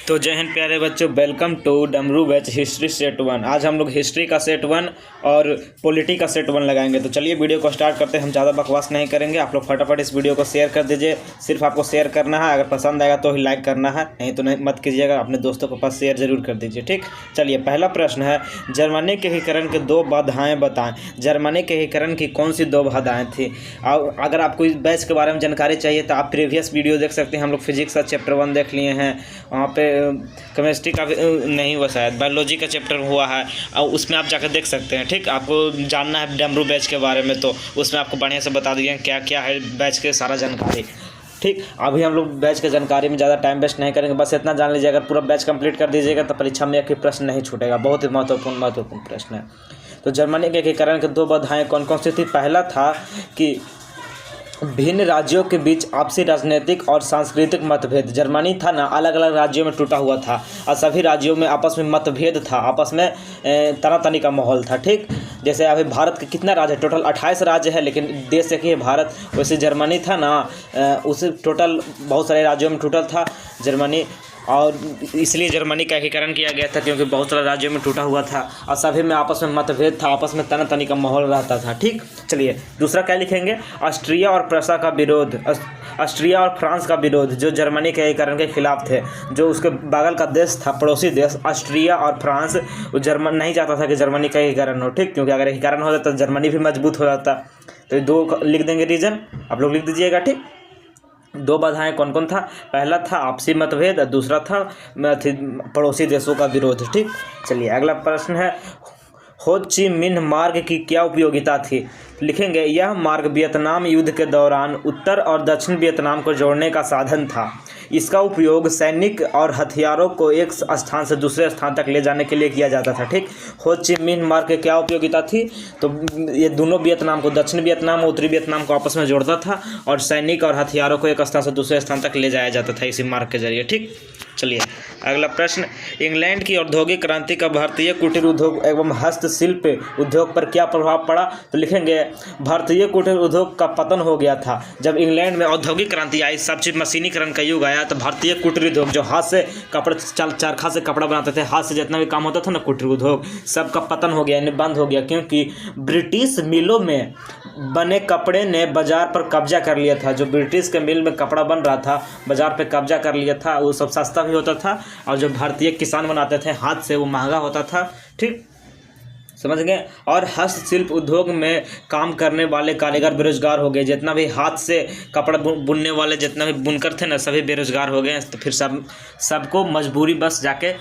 तो जय हिंद प्यारे बच्चों, वेलकम टू डमरू बैच हिस्ट्री सेट 1। आज हम लोग हिस्ट्री का सेट 1 और पॉलिटी का सेट 1 लगाएंगे। तो चलिए वीडियो को स्टार्ट करते हैं। हम ज़्यादा बकवास नहीं करेंगे। आप लोग फटाफट इस वीडियो को शेयर कर दीजिए। सिर्फ आपको शेयर करना है, अगर पसंद आएगा तो ही लाइक करना है, नहीं तो नहीं मत कीजिएगा। अपने दोस्तों के पास शेयर जरूर कर दीजिए, ठीक। चलिए पहला प्रश्न है, जर्मनी के एकीकरण की 2 बाधाएँ बताएँ। जर्मनी के एकीकरण की कौन सी 2 बाधाएँ थी? और अगर आपको इस बैच के बारे में जानकारी चाहिए तो आप प्रीवियस वीडियो देख सकते हैं। हम लोग फिजिक्स का चैप्टर 1 देख लिए हैं, वहाँ पे केमिस्ट्री का नहीं हुआ, शायद बायोलॉजी का चैप्टर हुआ है, और उसमें आप जाकर देख सकते हैं, ठीक। आपको जानना है डमरू बैच के बारे में तो उसमें आपको बढ़िया से बता दिए क्या क्या है बैच के सारा जानकारी, ठीक। अभी हम लोग बैच के जानकारी में ज़्यादा टाइम वेस्ट नहीं करेंगे, बस इतना जान लीजिए। अगर पूरा बैच कंप्लीट कर दीजिएगा तो परीक्षा में एक भी प्रश्न नहीं छूटेगा। बहुत ही महत्वपूर्ण प्रश्न है। तो जर्मनी के एकीकरण के 2 बाधाएँ कौन कौन सी थी? पहला था कि भिन्न राज्यों के बीच आपसी राजनीतिक और सांस्कृतिक मतभेद। जर्मनी था ना, अलग अलग राज्यों में टूटा हुआ था और सभी राज्यों में आपस में मतभेद था, आपस में तनातनी का माहौल था, ठीक। जैसे अभी भारत के कितना राज्य है? टोटल 28 राज्य है, लेकिन देश एक ही है भारत। वैसे जर्मनी था ना, उसे टोटल बहुत सारे राज्यों में टूटल था जर्मनी, और इसलिए जर्मनी का एकीकरण किया गया था क्योंकि बहुत सारे राज्यों में टूटा हुआ था और सभी में आपस में मतभेद था, आपस में तनातनी का माहौल रहता था, ठीक। चलिए दूसरा क्या लिखेंगे? ऑस्ट्रिया और प्रूसिया का विरोध। ऑस्ट्रिया और फ्रांस का विरोध, जो जर्मनी के एकीकरण के खिलाफ थे। जो उसके बगल का देश था, पड़ोसी देश ऑस्ट्रिया और फ्रांस, वो जर्मन नहीं चाहता था कि जर्मनी का एकीकरण हो, ठीक। क्योंकि अगर एकीकरण हो जाता तो जर्मनी भी मजबूत हो जाता। तो ये 2 लिख देंगे रीजन, आप लोग लिख दीजिएगा, ठीक। 2 बाधाएं कौन कौन था? पहला था आपसी मतभेद और दूसरा था पड़ोसी देशों का विरोध, ठीक। चलिए अगला प्रश्न है, हो ची मिन्ह मार्ग की क्या उपयोगिता थी? लिखेंगे, यह मार्ग वियतनाम युद्ध के दौरान उत्तर और दक्षिण वियतनाम को जोड़ने का साधन था। इसका उपयोग सैनिक और हथियारों को एक स्थान से दूसरे स्थान तक ले जाने के लिए किया जाता था, ठीक। हो ची मिन्ह मार्ग की क्या उपयोगिता थी? तो ये दोनों वियतनाम को, दक्षिण वियतनाम और उत्तरी वियतनाम को आपस में जोड़ता था और सैनिक और हथियारों को एक स्थान से दूसरे स्थान तक ले जाया जाता था इसी मार्ग के जरिए, ठीक। चलिए अगला प्रश्न, इंग्लैंड की औद्योगिक क्रांति का भारतीय कुटीर उद्योग एवं हस्तशिल्प उद्योग पर क्या प्रभाव पड़ा? तो लिखेंगे, भारतीय कुटीर उद्योग का पतन हो गया था। जब इंग्लैंड में औद्योगिक क्रांति आई, सब चीज़ मशीनीकरण का युग आया, तो भारतीय कुटीर उद्योग, जो हाथ से कपड़े चरखा से कपड़ा बनाते थे, हाथ से जितना भी काम होता था ना कुटीर उद्योग, सबका पतन हो गया, यानी बंद हो गया, क्योंकि ब्रिटिश मिलों में बने कपड़े ने बाजार पर कब्जा कर लिया था। जो ब्रिटिश के मिल में कपड़ा बन रहा था, बाजार पे कब्जा कर लिया था। वो सब सस्ता भी होता था और जो भारतीय किसान बनाते थे हाथ से, वो महंगा होता था, ठीक, समझ गए। और हस्तशिल्प उद्योग में काम करने वाले कारीगर बेरोजगार हो गए। जितना भी हाथ से कपड़ा बुनने वाले जितना भी बुनकर थे ना, सभी बेरोजगार हो गए। तो फिर सबको मजबूरी बस जाके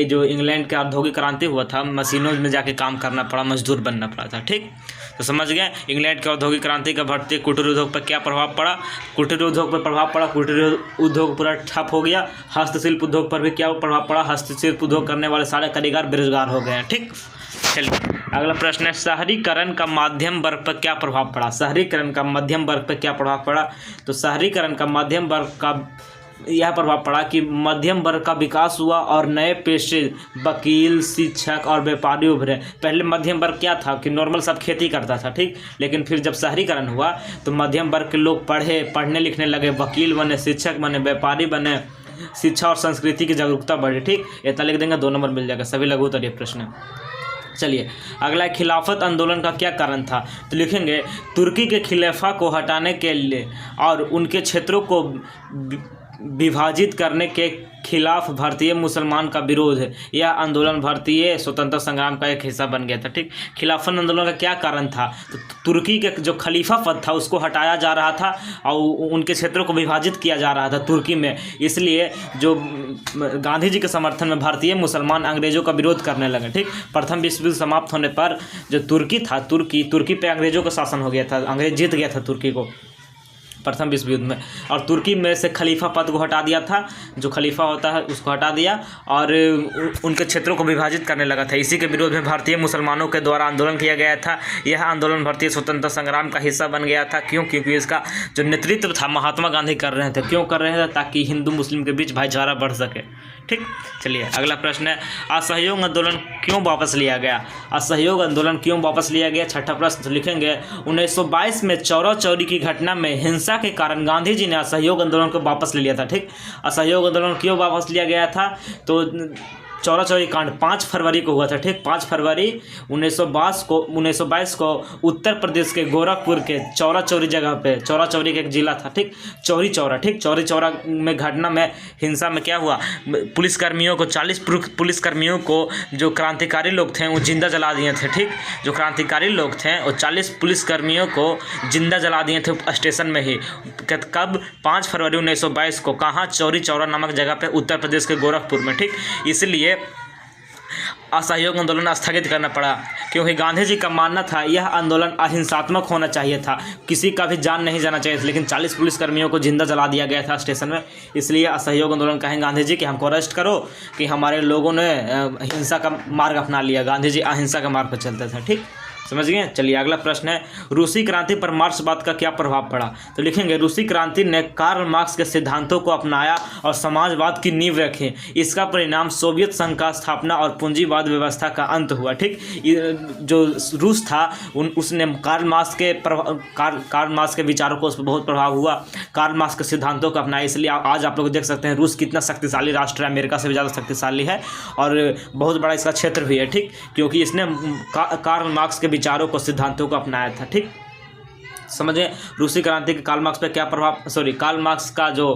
जो इंग्लैंड का औद्योगिक क्रांति हुआ था, मशीनों में जाके काम करना पड़ा, मजदूर बनना पड़ा था, ठीक। तो समझ गए इंग्लैंड के औद्योगिक क्रांति का भारतीय कुटीर उद्योग पर क्या प्रभाव पड़ा? कुटीर उद्योग पर प्रभाव पड़ा, कुटीर उद्योग पूरा ठप हो गया। हस्तशिल्प उद्योग पर भी क्या प्रभाव पड़ा? हस्तशिल्प उद्योग करने वाले सारे कारीगर बेरोजगार हो गए, ठीक। चलिए अगला प्रश्न है, शहरीकरण का मध्यम वर्ग पर क्या प्रभाव पड़ा? शहरीकरण का मध्यम वर्ग पर क्या प्रभाव पड़ा? तो शहरीकरण का मध्यम वर्ग का यह प्रभाव पड़ा कि मध्यम वर्ग का विकास हुआ और नए पेशे, वकील, शिक्षक और व्यापारी उभरे। पहले मध्यम वर्ग क्या था कि नॉर्मल सब खेती करता था, ठीक। लेकिन फिर जब शहरीकरण हुआ तो मध्यम वर्ग के लोग पढ़ने लिखने लगे, वकील बने, शिक्षक बने, व्यापारी बने, शिक्षा और संस्कृति की जागरूकता बढ़ी, ठीक। इतना लिख देंगे, 2 नंबर मिल जाएगा। सभी लघु उत्तरीय प्रश्न। चलिए अगला, खिलाफत आंदोलन का क्या कारण था? तो लिखेंगे, तुर्की के खिलाफा को हटाने के लिए और उनके क्षेत्रों को विभाजित करने के खिलाफ भारतीय मुसलमान का विरोध है। यह आंदोलन भारतीय स्वतंत्रता संग्राम का एक हिस्सा बन गया था, ठीक। खिलाफत आंदोलन का क्या कारण था? तो तुर्की के जो खलीफा पद था उसको हटाया जा रहा था और उनके क्षेत्रों को विभाजित किया जा रहा था तुर्की में। इसलिए जो गांधी जी के समर्थन में भारतीय मुसलमान अंग्रेजों का विरोध करने लगे, ठीक। प्रथम विश्व युद्ध समाप्त होने पर जो तुर्की था, तुर्की पे अंग्रेजों का शासन हो गया था, अंग्रेज जीत गया था तुर्की को प्रथम विश्व युद्ध में, और तुर्की में से खलीफा पद को हटा दिया था। जो खलीफा होता है उसको हटा दिया और उनके क्षेत्रों को विभाजित करने लगा था। इसी के विरोध में भारतीय मुसलमानों के द्वारा आंदोलन किया गया था। यह आंदोलन भारतीय स्वतंत्रता संग्राम का हिस्सा बन गया था। क्यों? क्योंकि इसका जो नेतृत्व था महात्मा गांधी कर रहे थे। क्यों कर रहे थे? ताकि हिंदू मुस्लिम के बीच भाईचारा बढ़ सके, ठीक। चलिए अगला प्रश्न है, असहयोग आंदोलन क्यों वापस लिया गया? असहयोग आंदोलन क्यों वापस लिया गया? छठा प्रश्न लिखेंगे, 1922 में चौरा चौरी की घटना में हिंसा हिंसा के कारण गांधी जी ने असहयोग आंदोलन को वापस ले लिया था। ठीक, असहयोग आंदोलन क्यों वापस लिया गया था? तो चौरा चौरी कांड 5 फरवरी को हुआ था। ठीक, 5 फरवरी 1922 को उत्तर प्रदेश के गोरखपुर के चौरा चौरी जगह पे, चौरा चौरी का एक जिला था। ठीक, चौरी चौरा। ठीक, चौरी चौरा में घटना में हिंसा में क्या हुआ, पुलिसकर्मियों को 40 पुलिसकर्मियों को जो क्रांतिकारी लोग थे वो जिंदा जला दिए थे। ठीक, जो क्रांतिकारी लोग थे वो 40 पुलिसकर्मियों को जिंदा जला दिए थे स्टेशन में ही। कब? 5 फरवरी 1922 को। कहाँ? चौरी चौरा नामक जगह पे, उत्तर प्रदेश के गोरखपुर में। ठीक, इसलिए असहयोग आंदोलन स्थगित करना पड़ा, क्योंकि गांधी जी का मानना था यह आंदोलन अहिंसात्मक होना चाहिए था, किसी का भी जान नहीं जाना चाहिए था। लेकिन 40 पुलिसकर्मियों को जिंदा जला दिया गया था स्टेशन में, इसलिए असहयोग आंदोलन कहें गांधी जी कि हमको अरेस्ट करो कि हमारे लोगों ने हिंसा का मार्ग अपना लिया। गांधी जी अहिंसा के मार्ग पर चलते थे। ठीक, समझ गए? चलिए अगला प्रश्न है, रूसी क्रांति पर मार्क्सवाद का क्या प्रभाव पड़ा? तो लिखेंगे रूसी क्रांति ने कार्ल मार्क्स के सिद्धांतों को अपनाया और समाजवाद की नींव रखी। इसका परिणाम सोवियत संघ का स्थापना और पूंजीवाद व्यवस्था का अंत हुआ। ठीक, जो रूस था उसने कार्ल मार्क्स के विचारों को उस पर बहुत प्रभाव हुआ, कार्ल मार्क्स के सिद्धांतों को अपनाया। इसलिए आज आप लोग देख सकते हैं रूस कितना शक्तिशाली राष्ट्र है, अमेरिका से भी ज़्यादा शक्तिशाली है और बहुत बड़ा इसका क्षेत्र भी है। ठीक, क्योंकि इसने कार्ल मार्क्स के विचारों को, सिद्धांतों को अपनाया था। ठीक, समझे? रूसी क्रांति के कार्ल मार्क्स पे क्या प्रभाव, कार्ल मार्क्स का जो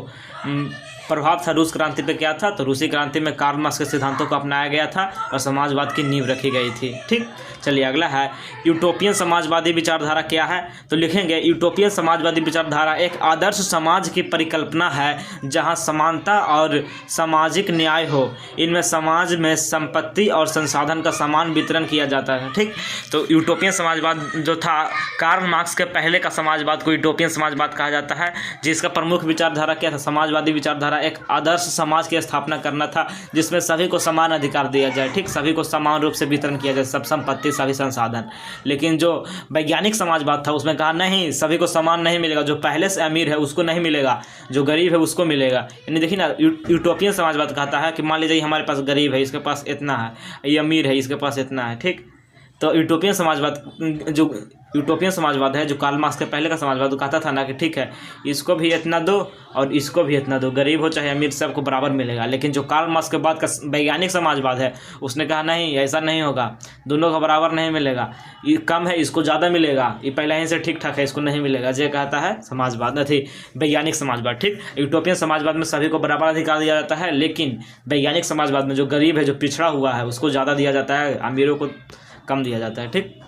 प्रभाव था रूस क्रांति पे क्या था? तो रूसी क्रांति में कार्ल मार्क्स के सिद्धांतों को अपनाया गया था और समाजवाद की नींव रखी गई थी। ठीक, चलिए अगला है, यूटोपियन समाजवादी विचारधारा क्या है? तो लिखेंगे यूटोपियन समाजवादी विचारधारा एक आदर्श समाज की परिकल्पना है जहां समानता और सामाजिक न्याय हो। इनमें समाज में संपत्ति और संसाधन का समान वितरण किया जाता है। ठीक, तो यूटोपियन समाजवाद जो था, कार्ल मार्क्स के पहले का समाजवाद को यूटोपियन समाजवाद कहा जाता है, जिसका प्रमुख विचारधारा क्या था? समाजवादी विचारधारा एक आदर्श समाज की स्थापना करना था जिसमें सभी को समान अधिकार दिया जाए। ठीक, सभी को समान रूप से वितरण किया जाए, सब संपत्ति, सभी संसाधन। लेकिन जो वैज्ञानिक समाजवाद था उसमें कहा नहीं, सभी को समान नहीं मिलेगा, जो पहले से अमीर है उसको नहीं मिलेगा, जो गरीब है उसको मिलेगा। यानी देखिए ना, यूटोपियन समाजवाद कहता है कि मान लीजिए हमारे पास गरीब है, इसके पास इतना है, ये अमीर है, इसके पास इतना है। ठीक, तो यूटोपियन समाजवाद है जो कार्ल मार्क्स के पहले का समाजवाद कहता था ना कि ठीक है, इसको भी इतना दो और इसको भी इतना दो, गरीब हो चाहे अमीर सबको बराबर मिलेगा। लेकिन जो कार्ल मार्क्स के बाद का वैज्ञानिक समाजवाद है उसने कहा नहीं, ऐसा नहीं होगा, दोनों को बराबर नहीं मिलेगा, ये कम है इसको ज़्यादा मिलेगा, ये पहले ही से ठीक ठाक है इसको नहीं मिलेगा। ये कहता है समाजवाद नहीं, वैज्ञानिक समाजवाद। ठीक, यूटोपियन समाजवाद में सभी को बराबर अधिकार दिया जाता है, लेकिन वैज्ञानिक समाजवाद में जो गरीब है, जो पिछड़ा हुआ है, उसको ज़्यादा दिया जाता है, अमीरों को कम दिया जाता है। ठीक,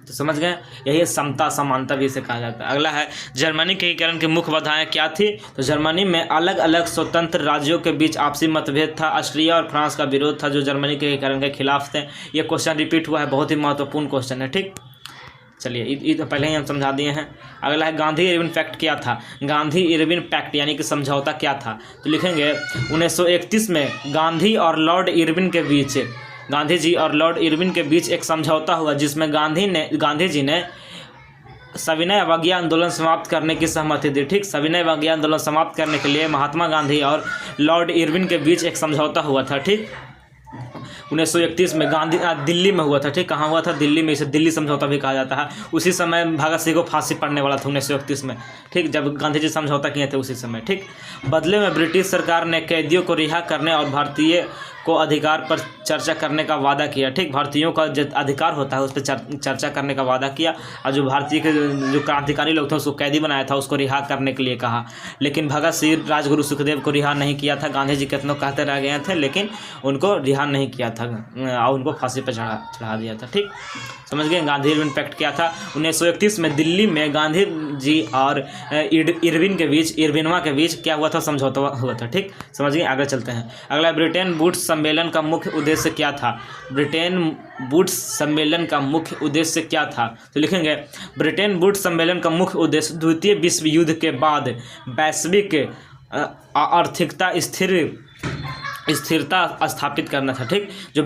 तो समझ गए, यही समता समानता भी इसे कहा जाता है। अगला है, जर्मनी के एकीकरण की मुख्य बाधाएं क्या थी? तो जर्मनी में अलग अलग स्वतंत्र राज्यों के बीच आपसी मतभेद था, ऑस्ट्रिया और फ्रांस का विरोध था जो जर्मनी के एकीकरण के खिलाफ थे। ये क्वेश्चन रिपीट हुआ है, बहुत ही महत्वपूर्ण क्वेश्चन है। ठीक, चलिए ये तो पहले ही हम समझा दिए हैं। अगला है, गांधी इरविन पैक्ट क्या था? गांधी इरविन पैक्ट यानी कि समझौता क्या था? तो लिखेंगे 1931 में गांधी और लॉर्ड इरविन के बीच, गांधी जी और लॉर्ड इरविन के बीच एक समझौता हुआ जिसमें गांधी जी ने सविनय अवज्ञा आंदोलन समाप्त करने की सहमति दी। ठीक, सविनय अवज्ञा आंदोलन समाप्त करने के लिए महात्मा गांधी और लॉर्ड इरविन के बीच एक समझौता हुआ था। ठीक, 1931 में गांधी दिल्ली में हुआ था। ठीक, कहाँ हुआ था? दिल्ली में। इसे दिल्ली समझौता भी कहा जाता है। उसी समय भगत सिंह को फांसी पड़ने वाला था 1931 में। ठीक, जब गांधी जी समझौता किए थे उसी समय। ठीक, बदले में ब्रिटिश सरकार ने कैदियों को रिहा करने और भारतीय को अधिकार पर चर्चा करने का वादा किया। ठीक, भारतीयों का जो अधिकार होता है उस पर चर्चा करने का वादा किया और जो भारतीय के जो क्रांतिकारी लोग थे उसको कैदी बनाया था, उसको रिहा करने के लिए कहा। लेकिन भगत सिंह, राजगुरु सुखदेव को रिहा नहीं किया था। गांधी जी कितनों कहते रह गए थे लेकिन उनको रिहा नहीं किया था और उनको फांसी पर चढ़ा दिया था। ठीक, समझ गए। गांधी इरविन पैक्ट क्या था? 1931 में दिल्ली में गांधी जी और इरविन के बीच, इरविनवा के बीच क्या हुआ था? समझौता हुआ था। ठीक, समझ गए। आगे चलते हैं। अगला, ब्रिटेन वुड्स सम्मेलन का मुख्य उद्देश्य क्या था? ब्रिटेन वुड्स सम्मेलन का मुख्य उद्देश्य क्या था? तो लिखेंगे ब्रिटेन वुड्स सम्मेलन का मुख्य उद्देश्य द्वितीय विश्व युद्ध के बाद वैश्विक आर्थिकता स्थिर स्थिरता स्थापित करना था। ठीक, जो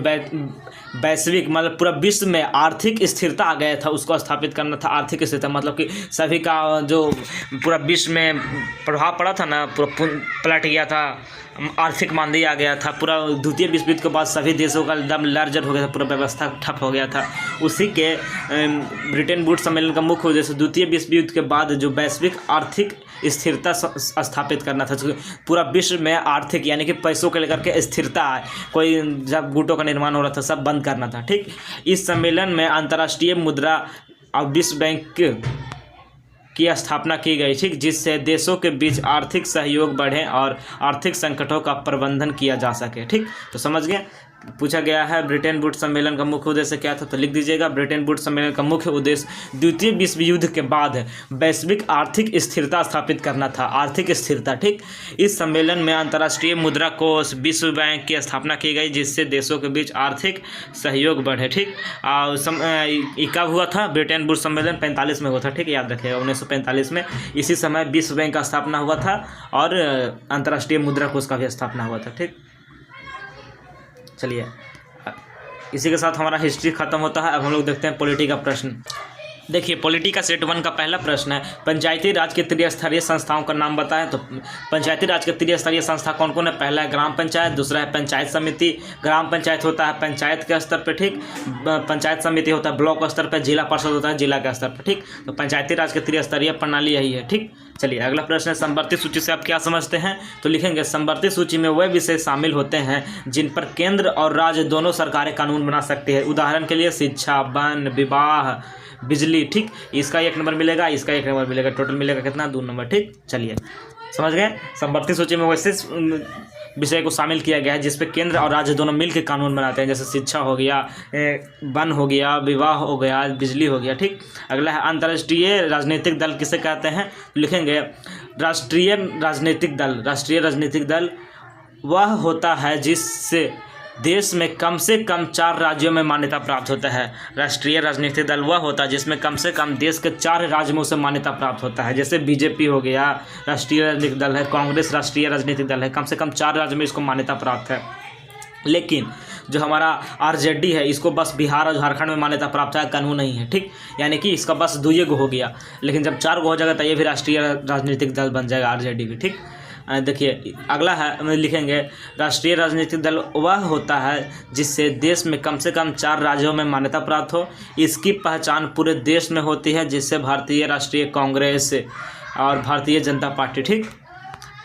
वैश्विक मतलब पूरा विश्व में आर्थिक स्थिरता आ गया था उसको स्थापित करना था। आर्थिक स्थिरता मतलब कि सभी का जो पूरा विश्व में प्रभाव पड़ा था ना, पूरा पलट गया था, आर्थिक मांदी आ गया था। पूरा द्वितीय विश्व युद्ध के बाद सभी देशों का एकदम लर्जर हो गया था, पूरा व्यवस्था ठप हो गया था। उसी के ब्रिटेन वुड्स सम्मेलन का मुख्य उद्देश्य द्वितीय विश्व युद्ध के बाद जो वैश्विक आर्थिक स्थिरता स्थापित करना था। पूरा विश्व में आर्थिक यानी कि पैसों को लेकर के स्थिरता आए, कोई जब गुटों का निर्माण हो रहा था सब बंद करना था। ठीक, इस सम्मेलन में अंतर्राष्ट्रीय मुद्रा और विश्व बैंक की स्थापना की गई। ठीक, जिससे देशों के बीच आर्थिक सहयोग बढ़े और आर्थिक संकटों का प्रबंधन किया जा सके। ठीक, तो समझ गए। पूछा गया है ब्रिटेन वुड्स सम्मेलन का मुख्य उद्देश्य क्या था, तो लिख दीजिएगा ब्रिटेन वुड्स सम्मेलन का मुख्य उद्देश्य द्वितीय विश्व युद्ध के बाद वैश्विक आर्थिक स्थिरता स्थापित करना था। आर्थिक स्थिरता। ठीक, इस सम्मेलन में अंतर्राष्ट्रीय मुद्रा कोष विश्व बैंक की स्थापना की गई जिससे देशों के बीच आर्थिक सहयोग बढ़े। ठीक, और कब हुआ था ब्रिटेन वुड्स सम्मेलन 45 में हुआ था। ठीक, याद रखिएगा 1945 में। इसी समय विश्व बैंक का स्थापना हुआ था और अंतर्राष्ट्रीय मुद्रा कोष का भी स्थापना हुआ था। ठीक, चलिए इसी के साथ हमारा हिस्ट्री खत्म होता है। अब हम लोग देखते हैं पॉलिटी का प्रश्न। देखिए पॉलिटी का सेट 1 का पहला प्रश्न है, पंचायती राज के त्रिस्तरीय संस्थाओं का नाम बताएं। तो पंचायती राज के त्रिस्तरीय संस्था कौन कौन है? पहला है ग्राम पंचायत, दूसरा है पंचायत समिति। ग्राम पंचायत होता है पंचायत के स्तर पर। ठीक, पंचायत समिति होता है ब्लॉक स्तर पर, जिला परिषद होता है जिला के स्तर पर। ठीक, तो पंचायती राज के त्रिस्तरीय प्रणाली यही है। ठीक, चलिए अगला प्रश्न है, समवर्ती सूची से आप क्या समझते हैं? तो लिखेंगे समवर्ती सूची में वह विषय शामिल होते हैं जिन पर केंद्र और राज्य दोनों सरकारें कानून बना सकती है। उदाहरण के लिए शिक्षा, वन, विवाह, बिजली। ठीक, इसका 1 नंबर मिलेगा, इसका 1 नंबर मिलेगा, टोटल मिलेगा कितना? 2 नंबर। ठीक, चलिए समझ गए। समवर्ती सूची में वैसे विषय को शामिल किया गया है जिस पे केंद्र और राज्य दोनों मिलकर कानून बनाते हैं, जैसे शिक्षा हो गया, वन हो गया, विवाह हो गया, बिजली हो गया। ठीक, अगला है अंतर्राष्ट्रीय राजनीतिक दल किसे कहते हैं? लिखेंगे राष्ट्रीय राजनीतिक दल। राष्ट्रीय राजनीतिक दल वह होता है जिससे देश में कम से कम 4 राज्यों में मान्यता प्राप्त होता है। राष्ट्रीय राजनीतिक दल वह होता है जिसमें कम से कम देश के 4 राज्यों में उसे मान्यता प्राप्त होता है। जैसे बीजेपी हो गया राष्ट्रीय राजनीतिक दल है, कांग्रेस राष्ट्रीय राजनीतिक दल है, कम से कम 4 राज्यों में इसको मान्यता प्राप्त है। लेकिन जो हमारा आरजेडी है इसको बस बिहार और झारखंड में मान्यता प्राप्त है, कानून नहीं है। ठीक, यानी कि इसका बस 2 गो हो गया, लेकिन जब 4 गो हो जाएगा तो ये भी राष्ट्रीय राजनीतिक दल बन जाएगा, आरजेडी भी। ठीक, देखिए अगला है, लिखेंगे राष्ट्रीय राजनीतिक दल वह होता है जिससे देश में कम से कम 4 राज्यों में मान्यता प्राप्त हो। इसकी पहचान पूरे देश में होती है, जिससे भारतीय राष्ट्रीय कांग्रेस और भारतीय जनता पार्टी। ठीक,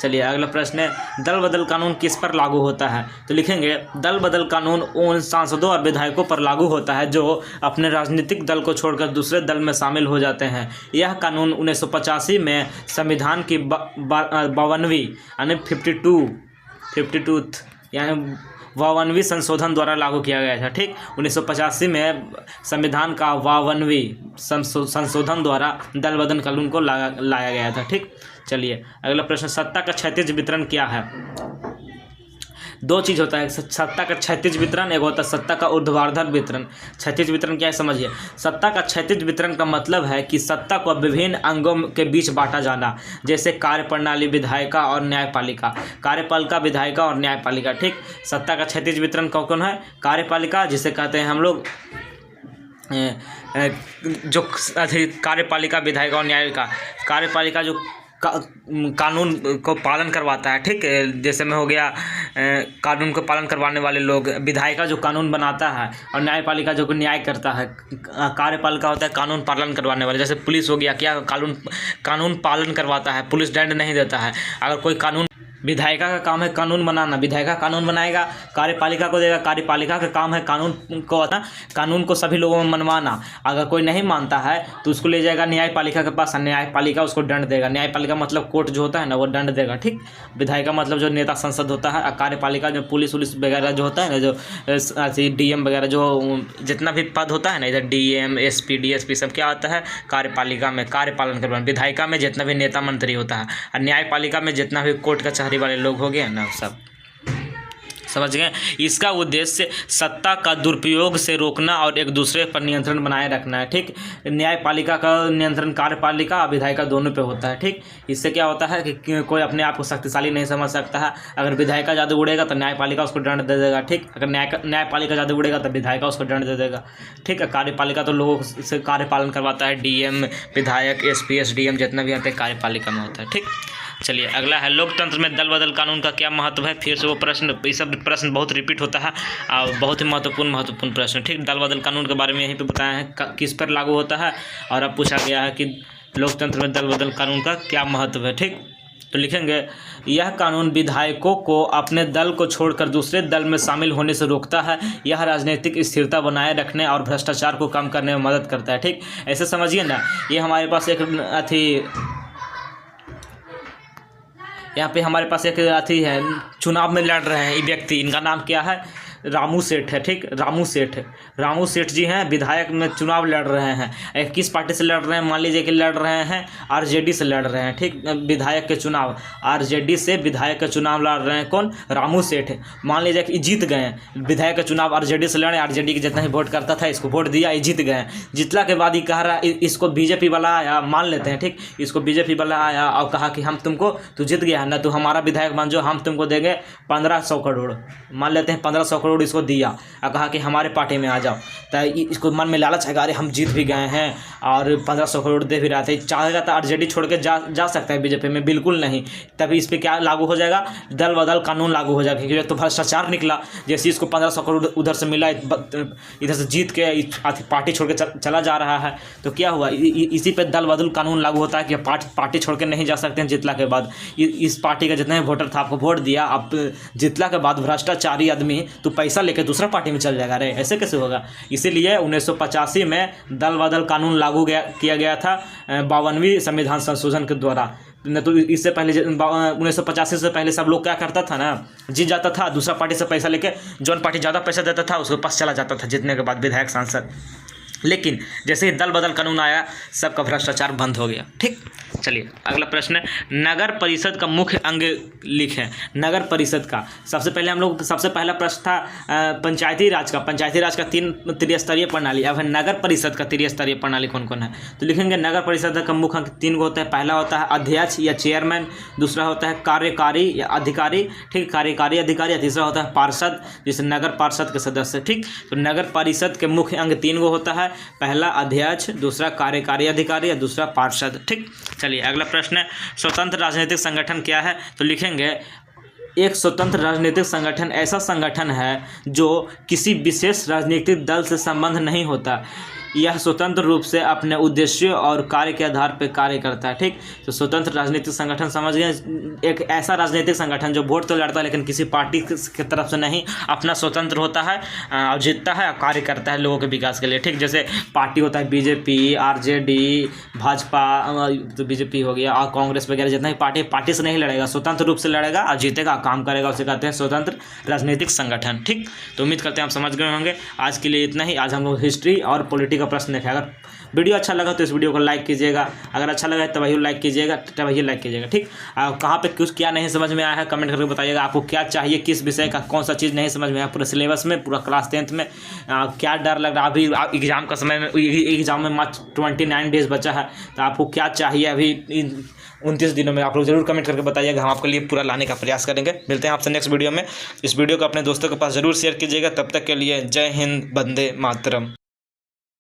चलिए अगला प्रश्न है, दल बदल कानून किस पर लागू होता है? तो लिखेंगे दल बदल कानून उन सांसदों और विधायकों पर लागू होता है जो अपने राजनीतिक दल को छोड़कर दूसरे दल में शामिल हो जाते हैं। यह कानून 1985 में संविधान की 52वीं यानी 52 यानी 52वीं संशोधन द्वारा लागू किया गया था। ठीक, 1985 में संविधान का 52वीं संशोधन द्वारा दल बदल कानून को लाया गया था। ठीक, चलिए अगला प्रश्न, सत्ता का क्षैतिज वितरण क्या है? 2 चीज़ होता है, सत्ता का क्षैतिज वितरण, एक होता है सत्ता का ऊर्ध्वाधर वितरण। क्षैतिज वितरण क्या है समझिए। सत्ता का क्षैतिज वितरण का मतलब है कि सत्ता को विभिन्न अंगों के बीच बांटा जाना, जैसे कार्यप्रणाली, विधायिका और न्यायपालिका। कार्यपालिका, विधायिका और न्यायपालिका। ठीक, सत्ता का क्षैतिज वितरण कौन कौन है? कार्यपालिका जिसे कहते हैं हम लोग जो कार्यपालिका, विधायिका और न्यायिका। कार्यपालिका जो कानून को पालन करवाता है। ठीक, जैसे में हो गया कानून को पालन करवाने वाले लोग। विधायिका जो कानून बनाता है और न्यायपालिका जो न्याय करता है। कार्यपालिका होता है कानून पालन करवाने वाले, जैसे पुलिस हो गया, क्या कानून पालन करवाता है, पुलिस दंड नहीं देता है। अगर कोई कानून, विधायिका का काम है कानून बनाना, विधायिका कानून बनाएगा, कार्यपालिका को देगा, कार्यपालिका का काम है कानून को सभी लोगों में मनवाना। अगर कोई नहीं मानता है तो उसको ले जाएगा न्यायपालिका के पास, न्यायपालिका उसको दंड देगा। न्यायपालिका मतलब कोर्ट जो होता है ना, वो दंड देगा। ठीक, विधायिका मतलब जो नेता संसद होता है, कार्यपालिका जो पुलिस वगैरह जो होता है ना, जो डीएम वगैरह जो जितना भी पद होता है ना, इधर डीएम, एसपी, डीएसपी सब क्या होता है कार्यपालिका में, कार्यपालन करवाना। विधायिका में जितना भी नेता मंत्री होता है, और न्यायपालिका में जितना भी कोर्ट कचहरी वाले लोग हो गए ना सब। समझ गए। इसका उद्देश्य सत्ता का दुरुपयोग से रोकना और एक दूसरे पर नियंत्रण बनाए रखना है। ठीक, न्यायपालिका का नियंत्रण कार्यपालिका और विधायिका दोनों पे होता है। ठीक, इससे क्या होता है कि कोई अपने आप को शक्तिशाली नहीं समझ सकता है। अगर विधायिका जादू उड़ेगा तो न्यायपालिका उसको दंड दे देगा। ठीक, अगर न्यायपालिका जादू उड़ेगा तो विधायिका उसको दंड दे देगा। ठीक है, कार्यपालिका तो लोगों से कार्यपालन करवाता है, डीएम, विधायक, एसपी, एसडीएम जितना भी आते हैं कार्यपालिका में होता है। ठीक, चलिए अगला है लोकतंत्र में दल बदल कानून का क्या महत्व है। फिर से वो प्रश्न, ये सब प्रश्न बहुत रिपीट होता है और बहुत ही महत्वपूर्ण प्रश्न। ठीक, दल बदल कानून के बारे में यहीं पे बताया है किस पर लागू होता है, और अब पूछा गया है कि लोकतंत्र में दल बदल कानून का क्या महत्व है। ठीक, तो लिखेंगे यह कानून विधायकों को अपने दल को छोड़कर दूसरे दल में शामिल होने से रोकता है। यह राजनीतिक स्थिरता बनाए रखने और भ्रष्टाचार को कम करने में मदद करता है। ठीक, ऐसे समझिए ना, ये हमारे पास एक यहाँ पे हमारे पास एक अथी है, चुनाव में लड़ रहे हैं ये व्यक्ति, इनका नाम क्या है, रामू सेठ है। ठीक, रामू सेठ जी हैं, विधायक में चुनाव लड़ रहे हैं। किस पार्टी से लड़ रहे हैं, मान लीजिए कि लड़ रहे हैं आरजेडी से लड़ रहे हैं। ठीक, विधायक के चुनाव, आरजेडी से विधायक का चुनाव लड़ रहे हैं कौन, रामू सेठ। मान लीजिए कि जीत गए हैं, विधायक का चुनाव आरजेडी से लड़े, आरजेडी के जितना ही वोट करता था इसको वोट दिया, ये जीत गए। जीतला के बाद ये कह रहा है, इसको बीजेपी वाला आया, मान लेते हैं। ठीक, इसको बीजेपी वाला आया और कहा कि हम तुमको, तू जीत गया है ना, तू हमारा विधायक बन जाओ, हम तुमको देंगे 1500 करोड़, मान लेते हैं 1500 करोड़ इसको दिया और कहा कि हमारे पार्टी में आ जाओ। तो इसको मन में लालच है, अरे हम जीत भी गए हैं और 1500 करोड़ दे भी रहा था, चाहेगा तो आरजेडी छोड़ के जा सकता है बीजेपी में, बिल्कुल नहीं। तभी इस पर क्या लागू हो जाएगा, दल बदल कानून लागू हो जाएगा, क्योंकि तो भ्रष्टाचार निकला। जैसे इसको 1500 करोड़ उधर से मिला, इधर से जीत के पार्टी छोड़ के चला जा रहा है, तो क्या हुआ, इसी पे दल बदल कानून लागू होता है कि पार्टी छोड़ के नहीं जा सकते हैं जितला के बाद। इस पार्टी का जितने वोटर था, आपको वोट दिया, अब जितला के बाद भ्रष्टाचारी आदमी तो पैसा लेके दूसरा पार्टी में चल जाएगा। रे ऐसे कैसे होगा। इसीलिए 1985 में दल बदल कानून लागू किया गया था 52वीं संविधान संशोधन के द्वारा। न तो इससे पहले 1985 से पहले सब लोग क्या करता था ना, जीत जाता था, दूसरा पार्टी से पैसा लेके, जौन पार्टी ज़्यादा पैसा देता था उसके पास चला जाता था जीतने के बाद विधायक सांसद। लेकिन जैसे ही दल बदल कानून आया, सबका भ्रष्टाचार बंद हो गया। ठीक, चलिए अगला प्रश्न है, नगर परिषद का मुख्य अंग लिखें। नगर परिषद का सबसे पहला प्रश्न था पंचायती राज का। पंचायती राज का 3 त्रिस्तरीय प्रणाली। अब है नगर परिषद का त्रिस्तरीय प्रणाली कौन कौन है, तो लिखेंगे नगर परिषद का मुख्य अंग 3 गो होता है। पहला होता है अध्यक्ष या चेयरमैन, दूसरा होता है कार्यकारी या अधिकारी, ठीक, कार्यकारी अधिकारी, तीसरा होता है पार्षद, जैसे नगर पार्षद के सदस्य। ठीक, तो नगर परिषद के मुख्य अंग 3 गो होता है, पहला अध्यक्ष, दूसरा कार्यकारी अधिकारी या दूसरा पार्षद। ठीक, चलिए अगला प्रश्न है, स्वतंत्र राजनीतिक संगठन क्या है, तो लिखेंगे एक स्वतंत्र राजनीतिक संगठन ऐसा संगठन है जो किसी विशेष राजनीतिक दल से संबंध नहीं होता। यह स्वतंत्र रूप से अपने उद्देश्यों और कार्य के आधार पर कार्य करता है। ठीक, तो स्वतंत्र राजनीतिक संगठन समझ गए, एक ऐसा राजनीतिक संगठन जो वोट तो लड़ता है लेकिन किसी पार्टी की तरफ से नहीं, अपना स्वतंत्र होता है और जीतता है और कार्य करता है लोगों के विकास के लिए। ठीक, जैसे पार्टी होता है बीजेपी, आरजेडी, भाजपा, तो बीजेपी हो गया, और कांग्रेस वगैरह जितना ही पार्टी से नहीं लड़ेगा, स्वतंत्र रूप से लड़ेगा और जीतेगा, काम करेगा, उसे कहते हैं स्वतंत्र राजनीतिक संगठन। ठीक, तो उम्मीद करते हैं आप समझ गए होंगे। आज के लिए इतना ही। आज हम लोग हिस्ट्री और पॉलिटी का प्रश्न देखें। अगर वीडियो अच्छा लगा तो इस वीडियो को लाइक कीजिएगा, अगर अच्छा लगा तब वही लाइक कीजिएगा, ठीक। कहाँ पे कुछ क्या नहीं समझ में आया है कमेंट करके बताइएगा। आपको क्या चाहिए, किस विषय का कौन सा चीज़ नहीं समझ में आया पूरे सिलेबस में, पूरा क्लास 10th में, क्या डर लग रहा है अभी एग्ज़ाम का समय में, एग्ज़ाम में मात्र 29 डेज बचा है, तो आपको क्या चाहिए अभी 29 दिनों में, आप लोग जरूर कमेंट करके बताइएगा। हम आपके लिए पूरा लाने का प्रयास करेंगे। मिलते हैं आपसे नेक्स्ट वीडियो में। इस वीडियो को अपने दोस्तों के पास जरूर शेयर कीजिएगा। तब तक के लिए जय हिंद, वंदे मातरम।